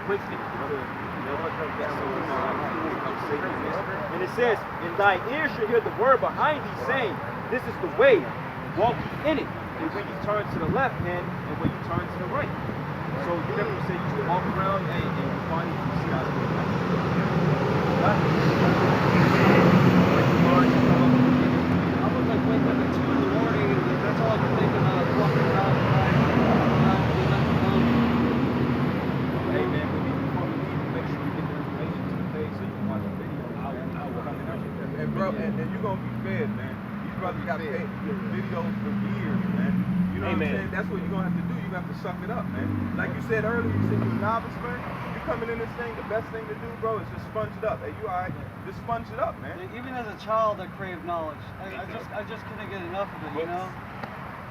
quickly. And it says, and thy ears shall hear the word behind thee saying, this is the way, walk ye in it. And when you turn to the left hand, and when you turn to the right. So you never say you used to walk around and you find it, you see how it's going. I was like waking up at 2 in the morning, and that's all I could think about, walking around the night. Hey man, before we leave, make sure you get the information to the page so you can watch the video. And bro, and you're gonna be fed, man. These brothers got paid videos for years, man. You know what I'm saying? That's what you're gonna have to do. You have to suck it up, man. Like you said earlier, you said you're a novice, man. You coming in this thing, the best thing to do, bro, is just sponge it up. Hey, you alright? Just sponge it up, man. Even as a child, I craved knowledge. I just couldn't get enough of it, you know?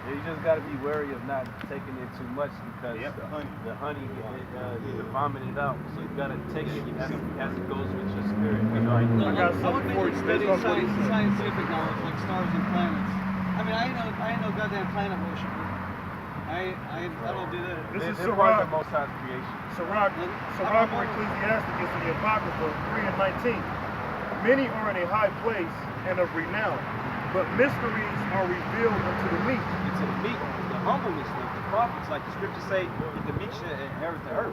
Yeah, you just got to be wary of not taking it too much because the honey, you vomit it out. So you got to take it as it goes with your spirit. You know, I got something for you. Studying scientific knowledge, like stars and planets. I mean, I ain't no goddamn planet worshiper. I don't do that. This is part of the Most High's creation. Sirach or Ecclesiasticus in the Apocrypha 3 and 19. Many are in a high place and of renown, but mysteries are revealed unto the meek. To the meek, the humbleness, the prophets, like the scriptures say, that the meek shall inherit the earth.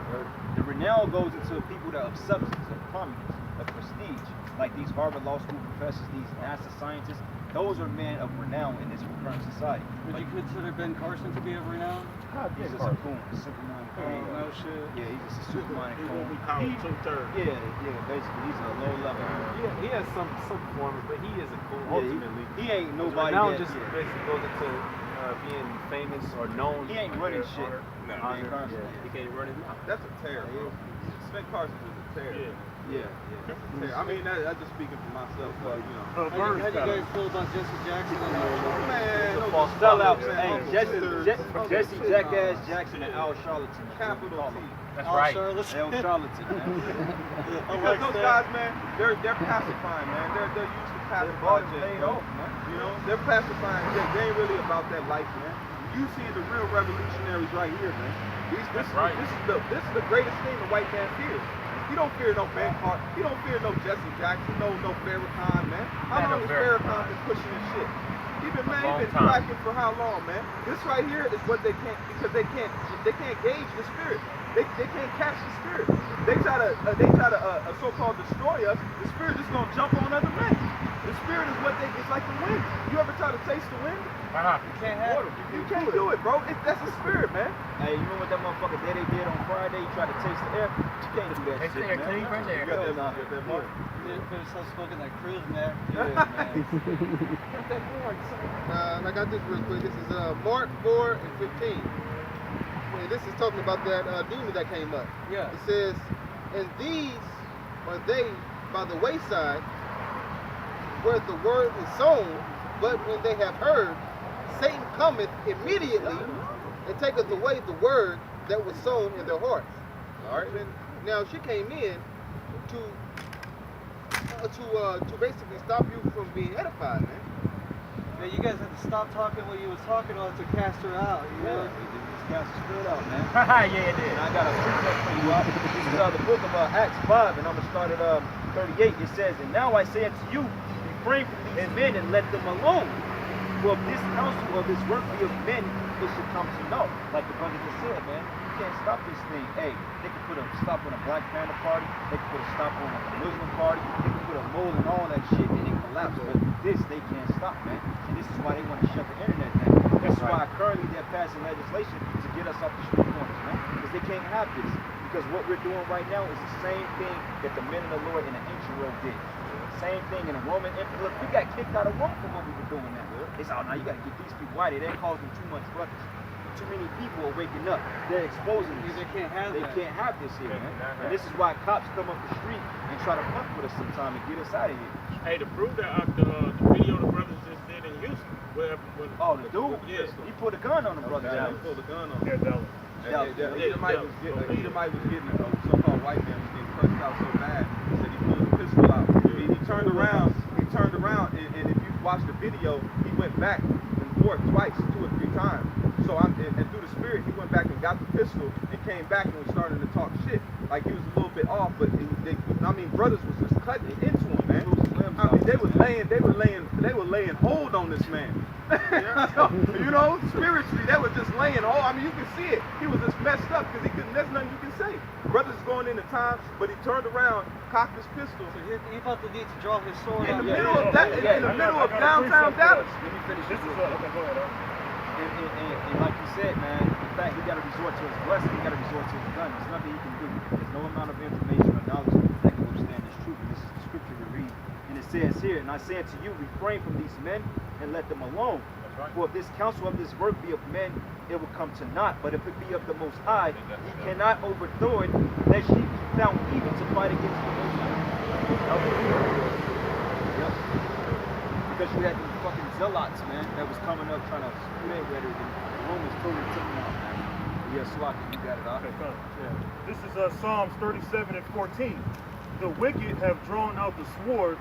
The renown goes into people that are of substance, of prominence, of prestige, like these Harvard Law School professors, these NASA scientists. Those are men of renown in this current society. Would you consider Ben Carson to be of renown? He's just a coon, a simple-minded coon. Oh, no shit. Yeah, he's just a super-minded coon. Yeah, basically, he's a low-level. He has some performance, but he is a coon. Ultimately, he ain't nobody. Now just basically goes into being famous or known. He ain't running shit. He can't run his mouth. That's a tear, bro. Ben Carson is a tear. Yeah. I mean, that's just speaking for myself, but you know. How do you guys feel about Jesse Jackson? Man, false sellouts. Hey, Jesse Jackass Jackson and Al Charlatan. Capital T. That's Al right. Charlatan. Al Charlatan, man. Because those guys, man, they're pacifying, man. They're used to pacify Jay. You know, they're pacifying Jay. They ain't really about that life, man. You see the real revolutionaries right here, man. This is the greatest thing the white man fears. He don't fear no Ben Carter. He don't fear no Jesse Jackson, no Farrakhan, man. How long has Farrakhan been pushing this shit? He been tracking for how long, man? This right here is what they can't, because they can't gauge the spirit. They can't catch the spirit. They try to so-called destroy us. The spirit is gonna jump on other men. The spirit is it's like the wind. You ever try to taste the wind? You can't have it. You can't do it, bro. That's a spirit, man. Hey, you know what that motherfucker Daddy did on Friday? He tried to taste the air. You can't do that shit, man. You got that mark? They're so smoking like cruise, man. Yeah, man. I got this real quick. This is Mark 4 and 15. And this is talking about that demon that came up. Yeah. It says, and these are they by the wayside where the word is sown, but when they have heard, Satan cometh immediately and taketh away the word that was sown in their hearts. All right. Now she came in to basically stop you from being edified, man. Man, you guys had to stop talking when you was talking on to cast her out. You know? This cast her straight out, man. Yeah, it did. And I got a precept for you. This is the book of Acts 5, and I'm going to start at 38. It says, and now I say unto you, refrain from these men and let them alone. For if this counsel of this work be of men, it should come to naught. Like the brother just said, man, you can't stop this thing. Hey, they can put a stop on a Black Panther party, they can put a stop on a Muslim party, they can put a mold and all that shit, and it collapse. But this, they can't stop, man. And this is why they want to shut the internet down. That's why currently they're passing legislation to get us off the street corners, man. Because they can't have this. Because what we're doing right now is the same thing that the men of the Lord in the ancient world did. Same thing in the Roman Empire. Look, we got kicked out of Rome for what we were doing now. They said, oh, now you got to get these people out of here. They're causing too much ruckus. Too many people are waking up. They're exposing this. They can't have They can't have this here, man. And this is why cops come up the street and try to fuck with us sometime and get us out of here. Hey, to prove that the video the brothers just did in Houston. The dude? Yeah. He put a gun on the brother. Yeah, he pulled a gun on him. Yeah, Edomite was getting a so-called white man was getting crushed out so bad. He said he pulled a pistol out. He turned around, and if you watch the video, he went back and forth twice, 2 or 3 times. So and through the spirit, he went back and got the pistol and came back and was starting to talk shit. like he was a little bit off, but brothers was just cutting into him, man. I mean, they were laying hold on this man. You know, spiritually, they were just laying hold. I mean, you can see it. He was just messed up because he couldn't. There's nothing you can say. Brothers going into time, but he turned around, cocked his pistol. So he felt the need to draw his sword In out. the middle of that, in the middle of downtown Dallas. Let me finish This this. is okay, go ahead. And like you said, man, in fact, he got to resort to his blessing. He got to resort to his gun. There's nothing he can do. There's no amount of information or knowledge that can withstand this truth. And this is the scripture we read. And it says here, and I say unto you, refrain from these men and let them alone. Right. For if this counsel of this work be of men, it will come to naught. But if it be of the Most High, he cannot overthrow it, lest ye be found evil to fight against the Most High. Yep. Because you had these fucking zealots, man, that was coming up trying to screw their rhetoric, and the Romans totally took them out, man. Yeah, Slocky, you got it out. Okay, come. This is Psalms 37 and 14. The wicked have drawn out the sword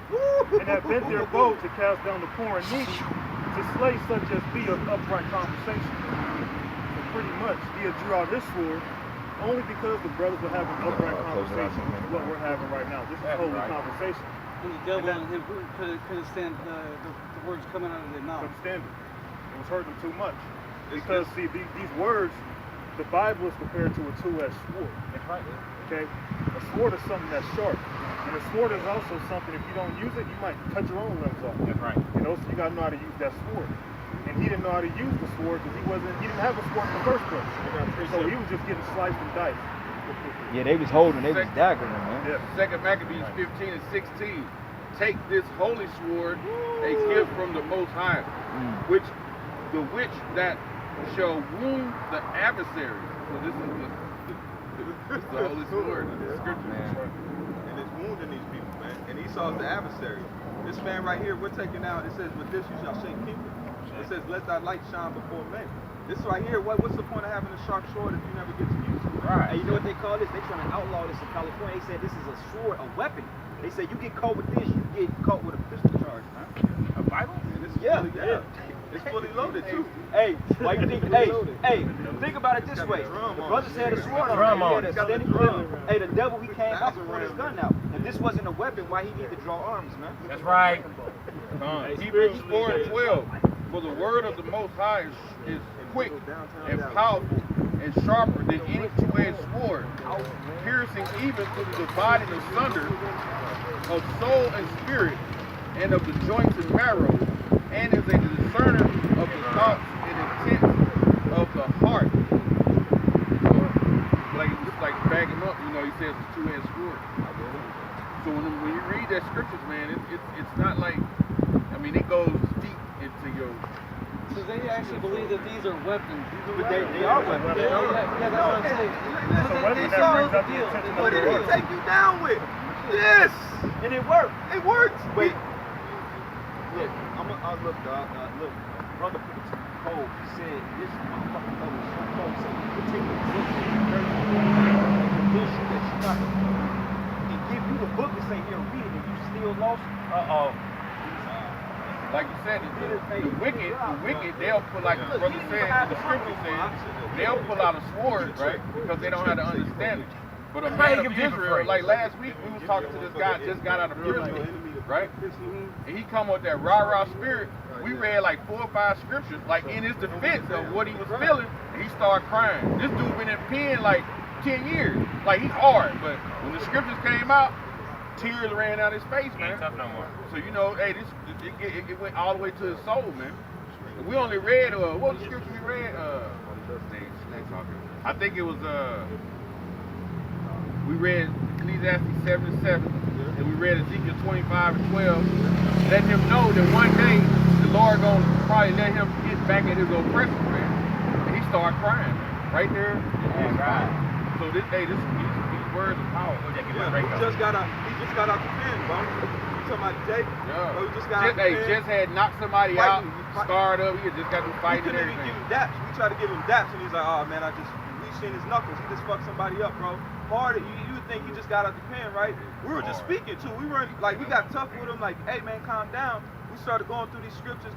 and have bent their bow to cast down the poor and needy, to slay such as be of upright conversation. So pretty much, he drew out his sword only because the brothers were having upright conversation, which is what we're having right now. This is holy conversation. And the devil and him couldn't stand the words coming out of their mouth. Couldn't stand it. It was hurting them too much. Because, see, these words, the Bible is compared to a two-edged sword. Okay? A sword is something that's sharp. And a sword is also something, if you don't use it, you might cut your own limbs off. That's right. You know, so you gotta know how to use that sword. And he didn't know how to use the sword because he didn't have a sword in the first place. So he was just getting sliced and diced. Yeah, they was holding, they was daggering, man. Yeah. Second Maccabees 15 and 16. Take this holy sword, a gift from the Most High, which that shall wound the adversary. So this is the holy sword. The scripture. And it's wounding these people, man. And Esau's the adversary. This man right here, we're taking out, it says, with this you shall shake kingdoms. It says, let thy light shine before men. This right here, what's the point of having a sharp sword if you never get to use it? Right. And you know what they call this? They trying to outlaw this in California. They said this is a sword, a weapon. They said you get caught with this, you get caught with a pistol charge, man. A Bible? And this is it's fully loaded too. Hey, why you think? Hey, think about it this way. The brothers had a sword on. Hey, the devil, he came out with his gun out. If this wasn't a weapon, why he need to draw arms, man? That's right. Hebrews 4 and 12. For the word of the Most High is quick and powerful and sharper than any two-edged sword, piercing even to the dividing asunder of soul and spirit, and of the joints and marrow, and is a discerner of the thoughts and intents of the heart. So, like bag him up, you know, he says it's two-edged sword. So when you read that scriptures, man, it's not like, I mean, it goes deep into your. So they actually believe that these are weapons. But they are weapons. Yeah, that's what I'm saying. It's a weapon that brings out the intention of What the did he word. take you down with? This! And it worked. It worked! Wait. Look, look, dog. Look, brother put it to the cold. He said, this motherfucking brother is so cold. So he could take the book and convince you that you're not the book. And give you the book and say, here, read it, and you still lost. Like you said, the wicked, they'll put, like the brother said, the scripture says, they'll pull out a sword, right? Because they don't have to understand it. But a man of Israel, like last week, we was talking to this guy just got out of prison, right? And he come with that rah-rah spirit. We read like 4 or 5 scriptures, like in his defense of what he was feeling, and he started crying. This dude been in pen like 10 years. Like, he's hard, but when the scriptures came out, tears ran out his face, man. Tough no more. So, you know, hey, it went all the way to his soul, man. And we only read, what was the scripture we read? I think it was, we read Ecclesiastes 7 and 7, and we read Ezekiel 25 and 12, letting him know that one day the Lord gonna probably let him get back at his oppressor, man. And he started crying, man, right there. So these words of power. Yeah, he just got out the pen, bro. You talking about Jake? Yeah. Bro, he just got out the pen. Just had knocked somebody out, scarred up. He had just got to fighting and couldn't even everything. give him daps. We tried to give him daps, and he's like, oh man, we seen his knuckles. He just fucked somebody up, bro. Hard. You would think he just got out the pen, right? We were just speaking too. We weren't like, we got tough with him. Like, hey man, calm down. We started going through these scriptures,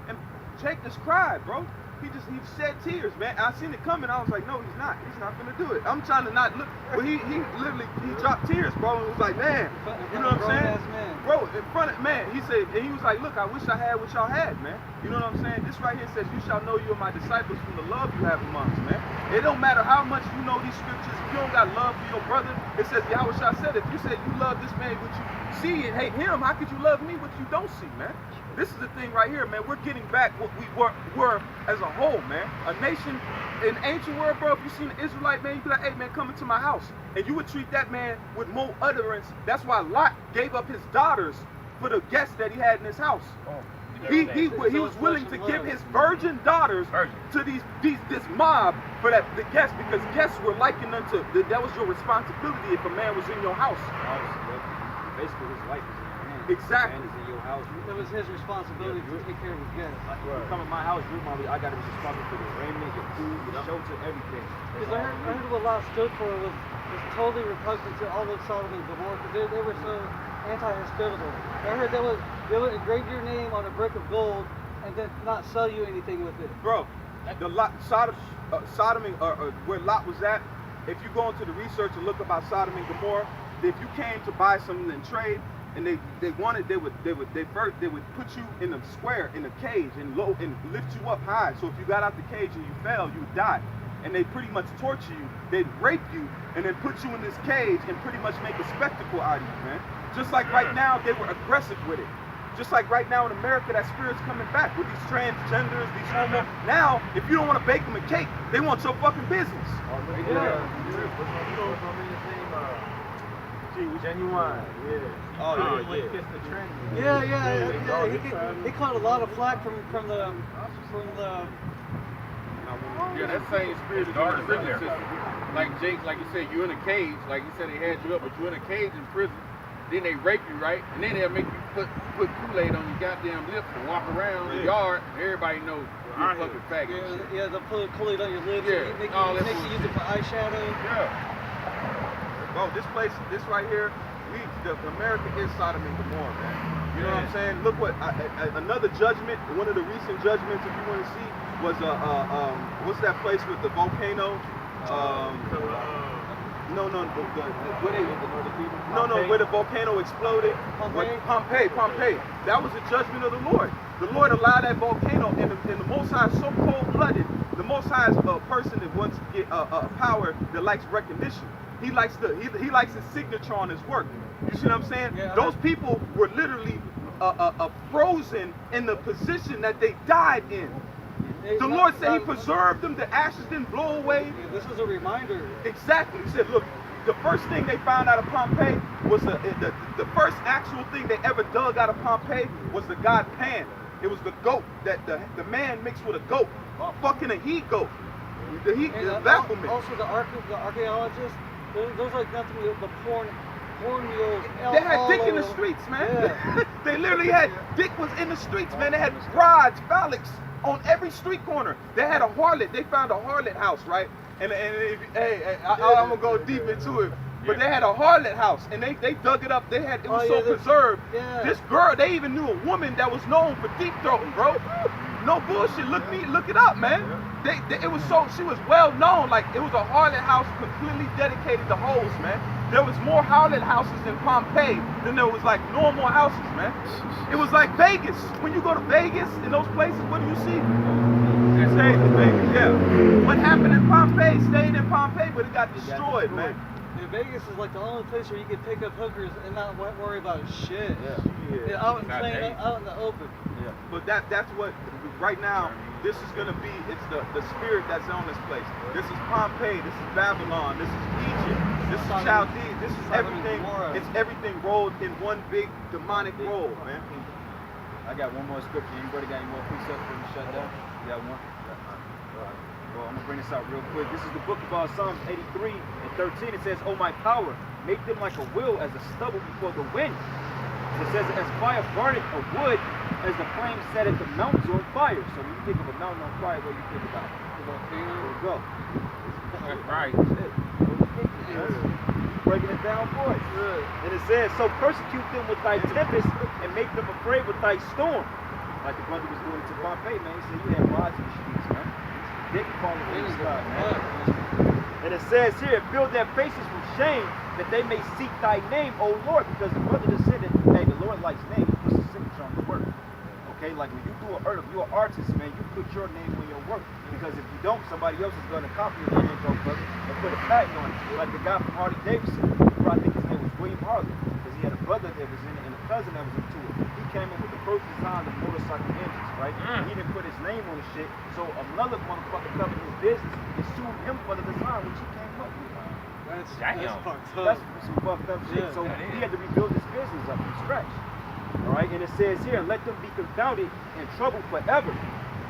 and Jake just cried, bro. he shed tears, man. I seen it coming. I was like, no, he's not gonna do it. I'm trying to not look, but he literally dropped tears, bro, and was like, man, you know what I'm saying? Bro, in front of man, he said, and he was like, look, I wish I had what y'all had, man. You know what I'm saying? This right here says, you shall know you are my disciples from the love you have amongst, man. It don't matter how much you know these scriptures. If you don't got love for your brother, it says, Yahweh Shah said, if you said you love this man, what you see and hate him, how could you love me what you don't see, man? This is the thing right here, man. We're getting back what we were as a whole, man. A nation in the ancient world, bro, if you seen an Israelite, man, you'd be like, hey, man, come into my house. And you would treat that man with more utterance. That's why Lot gave up his daughters for the guests that he had in his house. He was willing to give his virgin daughters to this mob for the guests, because guests were likened unto, that was your responsibility if a man was in your house. Basically, his life is in your hands. Exactly. Man is in your house. It was his responsibility to take care of his guests. Like, you come in my house, I got to be responsible for the raiment, your food, your shelter, everything. Because I heard what Lot stood for was totally repugnant to all of Sodom and Gomorrah, because they were so anti-hospitable. I heard they would engrave your name on a brick of gold and then not sell you anything with it. Bro, Sodom and where Lot was at, if you go into the research and look about Sodom and Gomorrah, if you came to buy something in trade and they would put you in a square, in a cage, and lift you up high. So if you got out the cage and you fell, you would die. And they pretty much torture you. They'd rape you and then put you in this cage and pretty much make a spectacle out of you, man. Just like right now, they were aggressive with it. Just like right now in America, that spirit's coming back with these transgenders, these homo. Now, if you don't want to bake them a cake, they want your fucking business. Genuine, yeah. Oh, yeah. He caught a lot of flack from the. Yeah, that same spirit is in the prison system. Like Jake, like you said, you in a cage. Like you said, they had you up, but you in a cage in prison. Then they rape you, right? And then they'll make you put Kool-Aid on your goddamn lips and walk around the yard. Everybody knows you're a fucking faggot. Yeah, they'll put Kool-Aid on your lips. Yeah, make you use it for eyeshadow. Yeah. Bro, this right here, America is Sodom and Gomorrah, man. You know what I'm saying? Look what another judgment. One of the recent judgments, if you want to see, was what's that place with the volcano? Where the volcano exploded. Pompeii. That was a judgment of the Lord. The Lord allowed that volcano, and the Most High is so cold-blooded. The Most High is a person that wants to get a power that likes recognition. He likes his signature on his work. You see what I'm saying? Yeah, those people were literally frozen in the position that they died in. The Lord said He preserved them. The ashes didn't blow away. Yeah, this is a reminder. Exactly. He said, look, the first thing they found out of Pompeii was the first actual thing they ever dug out of Pompeii was the god Pan. It was the goat that the man mixed with a goat, fucking a he-goat. The Baphomet. Also, the archaeologists, those like nothing but porn mules. They had dick in the streets, man. Yeah. They literally had dick was in the streets, man. They had rods, phallics on every street corner. They had a harlot. They found a harlot house, right? And I'm gonna go deep into it. But they had a harlot house, and they dug it up. It was so preserved. Yeah. This girl, they even knew a woman that was known for deep throating, bro. No bullshit. Look it up, man. She was well known. Like, it was a harlot house completely dedicated to hoes, man. There was more harlot houses in Pompeii than there was like normal houses, man. It was like Vegas. When you go to Vegas in those places, what do you see? It stayed in Vegas, yeah. What happened in Pompeii stayed in Pompeii, but it got destroyed, man. Vegas is like the only place where you can pick up hookers and not worry about shit. Yeah. Out in the open. Yeah. But that's what right now. This is gonna be. It's the spirit that's on this place. This is Pompeii. This is Babylon. This is Egypt. This is Chaldea. This is everything. It's everything rolled in one big demonic roll, man. I got one more scripture. Anybody got any more precepts before we shut down? You got one? Well, I'm going to bring this out real quick. This is the book of Psalms 83 and 13. It says, "Oh, my power, make them like a will as a stubble before the wind." It says, "As fire burneth a wood, as the flame setteth the mountains on fire." So when you think of a mountain on fire, what do you think about? There you go. That's right. Breaking it down for us. And it says, "So persecute them with thy tempest and make them afraid with thy storm." Like the brother was doing to Pompeii, man. He said you had rods in the streets, man. They can call it any God, man. And it says here, build their faces with shame, that they may seek thy name, O Lord, because the brother just said that, hey, the Lord likes name, he puts a signature on the work. Okay, like when you do an art, if you're an artist, man, you put your name on your work. Because if you don't, somebody else is going to copy your name, brother, and put a patent on it. Like the guy from Harley Davidson, who I think his name was William Harley, because he had a brother that was in it and a cousin that was into it. He came up with the first design of motorcycle engines, right? And he didn't put his name on the shit, so another motherfucker covered his business and sued him for the design, which he came up with. That's fucked up. That's some fucked up shit. So he had to rebuild his business up from scratch. All right, and it says here, let them be confounded and troubled forever.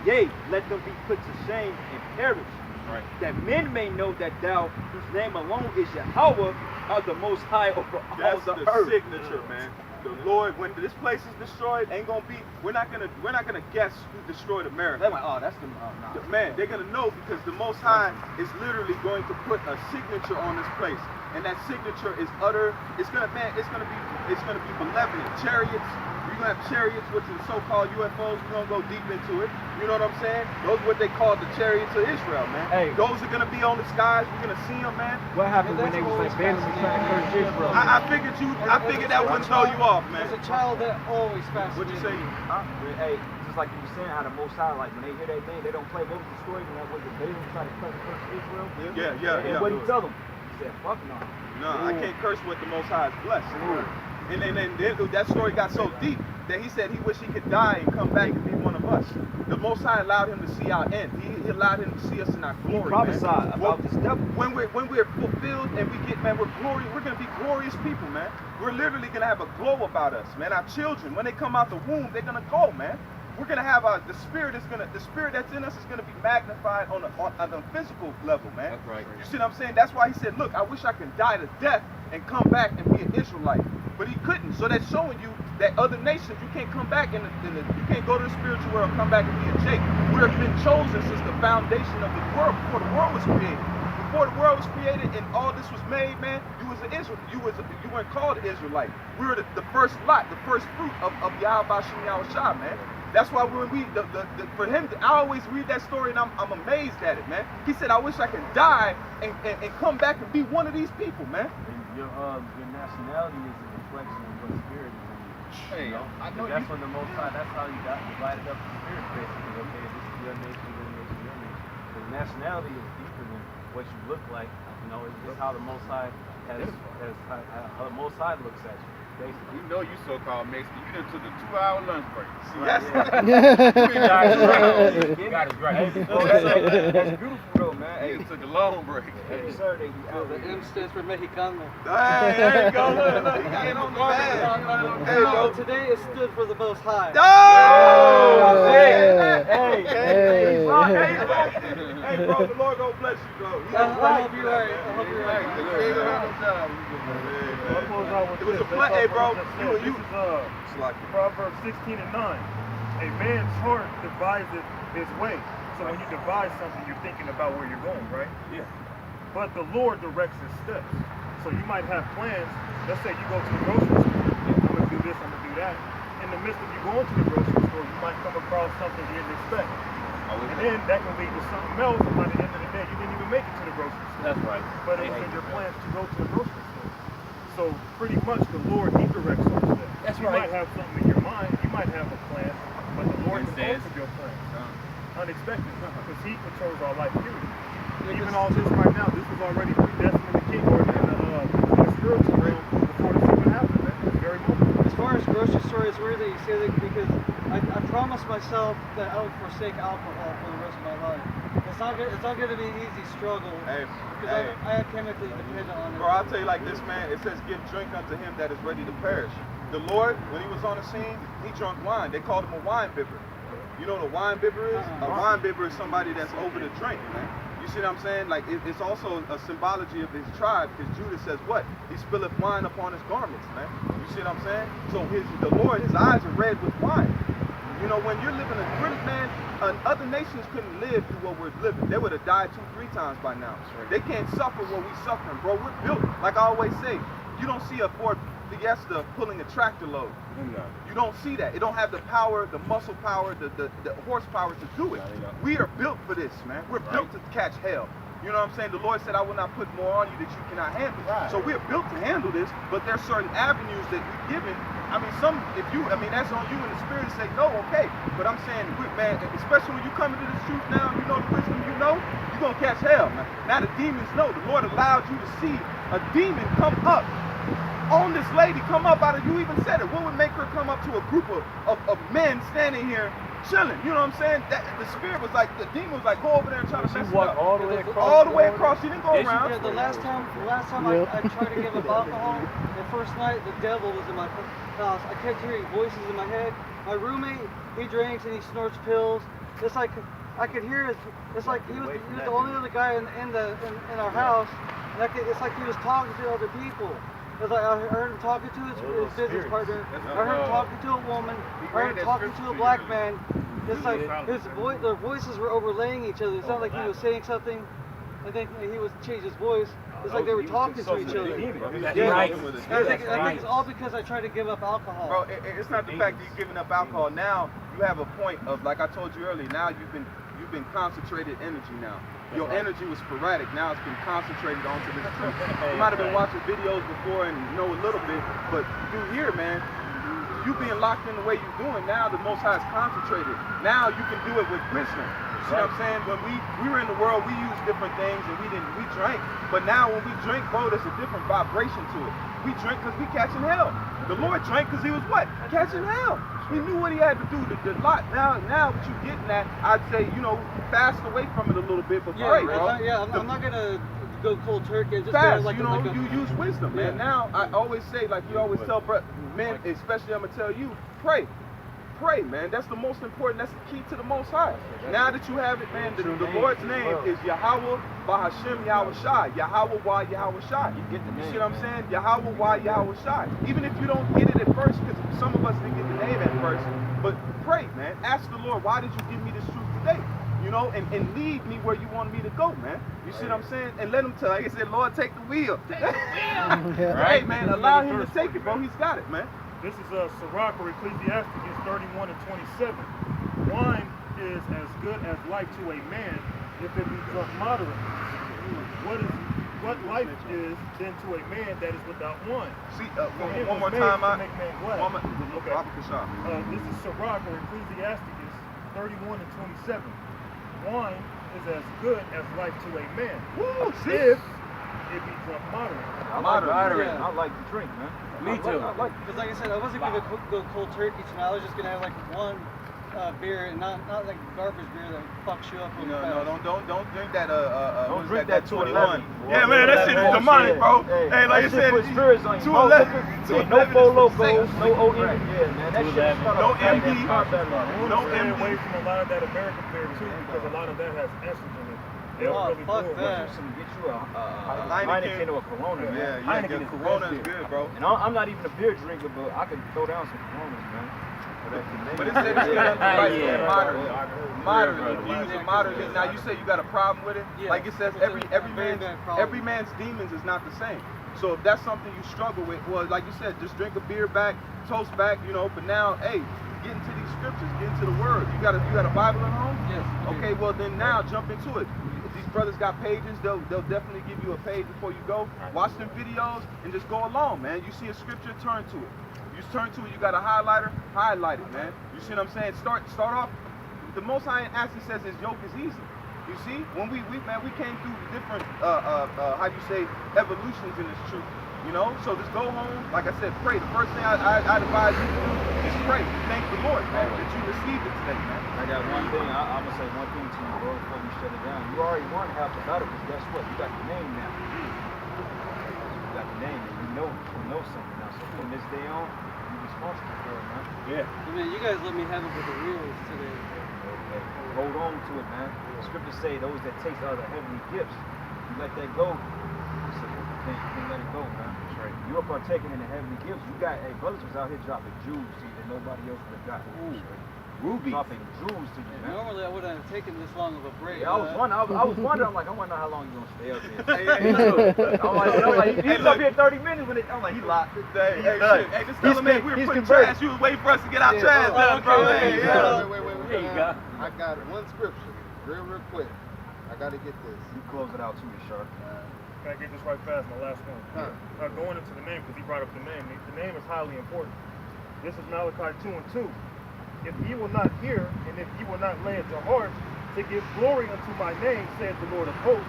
Yea, let them be put to shame and perish. Right. That men may know that thou, whose name alone is Yahweh, are the most high over all the earth. Signature, man. The Lord, when this place is destroyed, ain't gonna be. We're not gonna guess who destroyed America. They're like, oh, that's the nah. Man, they're gonna know because the Most High is literally going to put a signature on this place, and that signature is utter. It's gonna be malevolent. Chariots. You're gonna have chariots, which is so-called UFOs. We're gonna go deep into it. You know what I'm saying? Those are what they call the chariots of Israel, man. Hey. Those are gonna be on the skies. We're gonna see them, man. What happened when they was like banning the trying to curse Israel? I figured that wouldn't throw you off, man. As a child, that always fascinated What'd you say? Hey, just like you were saying, how the Most High, like when they hear that name, they don't play. What was the story when that was the Balaam trying to curse Israel? Yeah. And what did he tell them? He said, fuck no. No, I can't curse what the Most High is blessed. And then that story got so deep that he said he wished he could die and come back and be one of us. The Most High allowed him to see our end. He allowed him to see us in our glory. He prophesied about this devil. When we're fulfilled and we get, man, we're gonna be glorious people, man. We're literally gonna have a glow about us, man. Our children, when they come out the womb, they're gonna go, man. We're gonna have the spirit that's in us is gonna be magnified on a physical level, man. That's right. You see what I'm saying? That's why he said, look, I wish I could die to death and come back and be an Israelite. But he couldn't. So that's showing you that other nations, you can't come back you can't go to the spiritual world and come back and be a Jake. We have been chosen since the foundation of the world, before the world was created. Before the world was created and all this was made, man, you was an Israel. You weren't called an Israelite. We were the first lot, the first fruit of Yahweh Shem Yahushua, man. That's why when for him, I always read that story and I'm amazed at it, man. He said, I wish I could die and come back and be one of these people, man. Your nationality is a reflection of what spirit is in you. Hey, you know? I know that's when the Most High, that's how you got divided up the spirit, basically. Okay, this is your nation, your nation, your nation. The nationality is deeper than what you look like. You know, it's just how the Most High how the Most High looks at you. Basically. You know you so-called Mexican. You done took a 2-hour lunch break. Yes. You got it right. That's beautiful though, man. Hey, took a long break. Every Saturday we out. The M stands for Mexicano. Hey, there you go. Look, you get on the bag. Hey, No, today it stood for the Most High. Oh! Hey. Hey, bro, the Lord gonna bless you, bro. I hope you're right. I hope you're right. It was a plan, hey, bro. This is Proverbs 16:9. A man's heart deviseth his way. So when you devise something, you're thinking about where you're going, right? Yeah. But the Lord directs his steps. So you might have plans. Let's say you go to the grocery store. I'm gonna do this. I'm gonna do that. In the midst of you going to the grocery store, you might come across something you didn't expect. And then that can lead to something else. And by the end of the day, you didn't even make it to the grocery store. That's right. But it was in your plans to go to the grocery store. So pretty much the Lord, he directs our steps. That's you right. might have something in your mind, you might have a plan, but the Lord controls of your plans. Unexpected, because he controls our life period. Even all this right now, this was already predestined in the king or in the spiritual realm before this even happened, man. It's very moment. As far as grocery store, it's weird that you say that because I promised myself that I would forsake alcohol for the rest of my life. It's not going to be an easy struggle because I am chemically dependent on it. Bro, I'll tell you like this, man. It says, give drink unto him that is ready to perish. The Lord, when he was on the scene, he drunk wine. They called him a wine bibber. You know what a wine bibber is? A wine bibber is somebody that's over the drink, man. You see what I'm saying? Like, it's also a symbology of his tribe, because Judah says what? He spilleth wine upon his garments, man. You see what I'm saying? So the Lord, his eyes are red with wine. You know, when you're living a great man, other nations couldn't live through what we're living. They would have died 2-3 times by now. They can't suffer what we suffering, bro. We're built, like I always say, you don't see a Ford Fiesta pulling a tractor load. You don't see that. It don't have the power, the muscle power, the horsepower to do it. We are built for this, man. We're built to catch hell. You know what I'm saying? The Lord said, I will not put more on you that you cannot handle. So we're built to handle this, but there's certain avenues that we've given. I mean, that's on you in the spirit to say, no, okay. But I'm saying, man, especially when you come into this truth now, you know the wisdom you're going to catch hell, man. Now the demons know. The Lord allowed you to see a demon come up on this lady, come up out of, you even said it. What would make her come up to a group of men standing here chilling? You know what I'm saying? That the spirit was like, the demon was like, go over there and try to mess it up. All the way across. All the way across. She didn't go around. Yeah, the last time I tried to give up alcohol, the first night the devil was in my house. I kept hearing voices in my head. My roommate, he drinks and he snorts pills. It's like I could hear it's like he was the only other guy in our house. And it's like he was talking to other people. It's like I heard him talking to his business partner. I heard him talking to a woman. I heard him talking to a black man. It's like their voices were overlaying each other. It sounded like he was saying something, and then he would change his voice. It's like they were talking to each other. I think it's all because I tried to give up alcohol. Bro, it's not the fact that you're giving up alcohol. Now you have a point of, like I told you earlier. Now you've been concentrated energy now. Your energy was sporadic. Now it's been concentrated onto this truth. You might have been watching videos before and you know a little bit, but you here, man. You being locked in the way you're doing now, the Most High is concentrated. Now you can do it with wisdom. You see what I'm saying? When we were in the world, we used different things and we drank. But now when we drink, bro, there's a different vibration to it. We drink because we catching hell. The Lord drank because he was what? Catching hell. He knew what he had to do to lot. Now what you getting at, I'd say, fast away from it a little bit, but pray, bro. I'm not gonna go cold turkey and just fast, like you use wisdom, man. Now I always say, like you always tell men, especially I'm gonna tell you, pray. Pray, man. That's the most important. That's the key to the Most High. Now that you have it, man, the Lord's name is Yahweh Bahashem Yahweh Shai. Yahweh Wa Yahweh Shai. You see what I'm saying? Yahweh Wa Yahweh Shai. Even if you don't get it at first, because some of us didn't get the name at first, but pray, man. Ask the Lord, why did you give me this truth today? And lead me where you want me to go, man. You see what I'm saying? And let him tell. Like I said, Lord, take the wheel. Take the wheel. Right, man. Allow him to take it, bro. He's got it, man. This is Sirach or Ecclesiasticus 31 and 27. Wine is as good as life to a man if it be drunk moderately. What life is then to a man that is without wine? See, one more time, Okay. This is Sirach or Ecclesiasticus 31 and 27. Wine is as good as life to a man if it be drunk moderately. I like to drink, man. Me too. Because like I said, I wasn't gonna go cold turkey tonight. I was just gonna have like one beer and not like garbage beer that fucks you up. No, don't drink that. Don't drink that 211. Yeah, man, that shit is demonic, bro. Hey, like I said, 211. No Four Locos, no OE. Yeah, man, that shit. No MD. No MD. Away from a lot of that American beer too, because a lot of that has estrogen in it. Fuck that. Get you a Heineken or a Corona, man. Yeah, Heineken Corona is good, bro. And I'm not even a beer drinker, but I can throw down some Coronas, man. But it said it's good moderately. You use it moderately. Now you say you got a problem with it. Like it says, every man's demons is not the same. So if that's something you struggle with, well, like you said, just drink a beer back, toast back, But now, hey, get into these scriptures, get into the Word. You got a Bible at home? Yes. Okay, well then now jump into it. These brothers got pages. They'll definitely give you a page before you go. Watch them videos and just go along, man. You see a scripture, turn to it. You turn to it. You got a highlighter, highlight it, man. You see what I'm saying? Start off. The Most High actually says His yoke is easy. You see, when we came through different evolutions in this truth. So just go home. Like I said, pray. The first thing I advise you to do is pray. Thank the Lord, man, that you received it today, man. I got one thing. I'm gonna say one thing to you, bro, before we shut it down. You already won half the battle, because guess what? You got the name now. You got the name, and you know something now. So from this day on, you're responsible for it, man. Yeah. I mean, you guys let me have it with the reels today. Okay. Hold on to it, man. The scriptures say those that take other heavenly gifts, you let that go. You can't let it go, man. That's right. You are partaking in the heavenly gifts. You got, brothers was out here dropping jewels that nobody else would have got. rubies. dropping jewels to you, man. Normally I wouldn't have taken this long of a break. Yeah, I was wondering. I'm like, I wonder how long you gonna stay up here. Hey, look. I'm like, he's up here 30 minutes with it. I'm like, he locked. Hey, He's shit. Hey, just tell him, man, we were putting trash. You was waiting for us to get our trash done, bro. Hey, yeah. Wait. There you go. I got one scripture, real quick. I gotta get this. You close it out too, Sharp. Can I get this right fast? My last one. Going into the name, because he brought up the name. The name is highly important. This is Malachi 2:2. If ye will not hear, and if ye will not lay it to heart, to give glory unto my name, saith the Lord of hosts,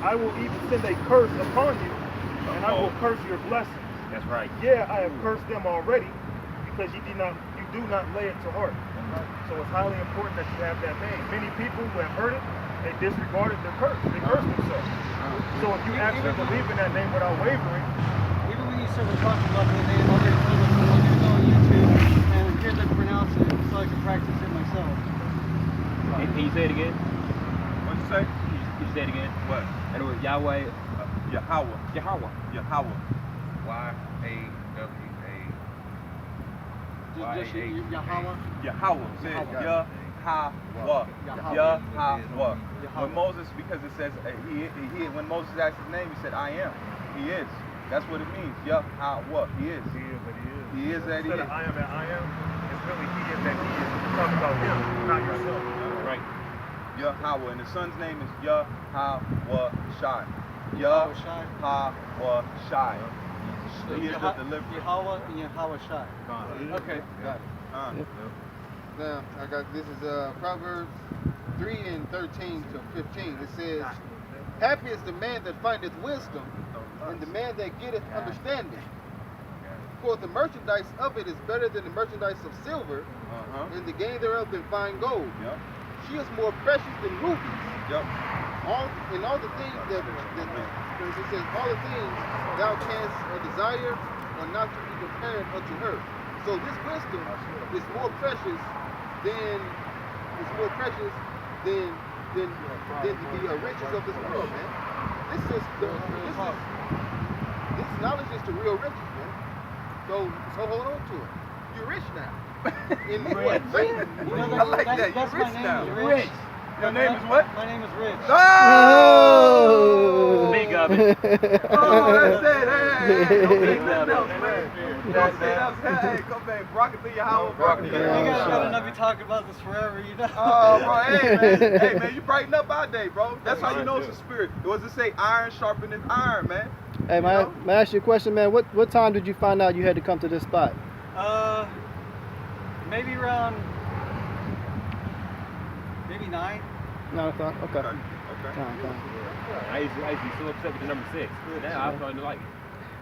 I will even send a curse upon you, and I will curse your blessings. That's right. Yeah, I have cursed them already, because you do not lay it to heart. So it's highly important that you have that name. Many people who have heard it, they disregarded their curse. They cursed themselves. So if you actually believe in that name without wavering, Even when you started talking about the name, I'm going to go on YouTube and hear them pronounce it so I can practice it myself. Can you say it again? What'd you say? Can you say it again? What? And it was Yahweh. Yahweh. Yahweh. Yahweh. Y-A-W-A. Just Yahweh. Yahweh. Yahweh. Yahweh. When Moses, because it says when Moses asked his name, he said, "I am." He is. That's what it means. Yahweh. He is. he is that he is. He is that he Instead is. of I am that I am, it's really he is that he is. You're talking about him, not yourself. Right. Yahweh. And the son's name is Yahweh Shai. Yahweh Shai. He is the deliverer. Yahweh and Yahweh Shai. Okay. Got it. Now, I got this is Proverbs 3:13 to 15. It says, "Happy is the man that findeth wisdom, and the man that getteth understanding. For the merchandise of it is better than the merchandise of silver, and the gain thereof than fine gold. Yep. She is more precious than rubies. Yep. All the things that it says, all the things thou canst desire are not to be compared unto her. So this wisdom is more precious than the riches of this world, man. This knowledge is the real riches, man. So hold on to it. You're rich now. In what? I like that. You're That's rich my now. name, Rich. Your name is what? My name is Rich. Oh! Big of it. Oh, that's it. Hey, don't say Big nothing of it. else, man. Don't say nothing. Hey, come back. Rock it to your house. Rock it to You your guys house. gotta not be talking about this forever, you know? Oh, bro, hey man, you brighten up our day, bro. That's how you know it's a spirit. It was to say iron sharpeneth iron, man. Hey, may I ask you a question, man? What time did you find out you had to come to this spot? Maybe around 9. 9 o'clock? Okay. Okay. I used to be so upset with the number 6. Now I'm starting to like it.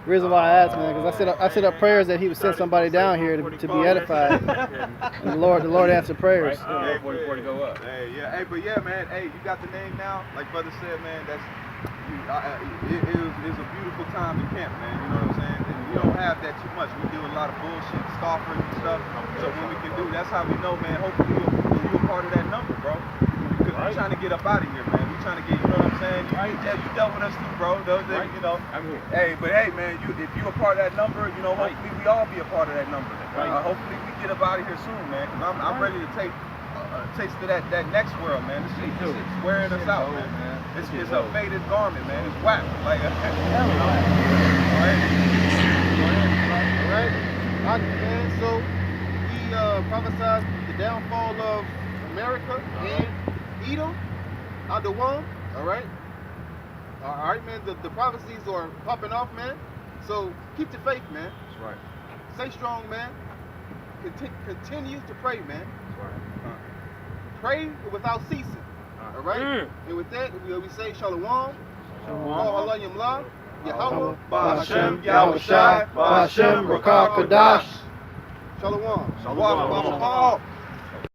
Reason why I asked, man, because I set up prayers that he would send somebody down here to be edified. And the Lord answered prayers. Hey, 44 to go up. Hey, yeah, hey, but yeah, man, hey, you got the name now. Like brother said, man, that's it was a beautiful time to camp, man. You know what I'm saying? And we don't have that too much. We do a lot of bullshit, scoffers and stuff. So when we can do, that's how we know, man. Hopefully you're a part of that number, bro. Because we're trying to get up out of here, man. We're trying to get, you know what I'm saying? You dealt with us too, bro. You know. I'm here. Hey, but hey, man, if you're a part of that number, you know, hopefully we all be a part of that number. Hopefully we get up out of here soon, man. Because I'm ready to take taste of that next world, man. This shit's wearing us out, man. It's a faded garment, man. It's whack. Like, all right, man. So he prophesied the downfall of America and Edom, Adawam. All right, man. The prophecies are popping off, man. So keep the faith, man. That's right. Stay strong, man. Continue to pray, man. That's right. Pray without ceasing. All right. And with that, we say Shalom. Allah Yamla. Yahweh. Ba'ashem Yahweh Shai. Ba'ashem Rakah Kadash. Shalom. Shalom.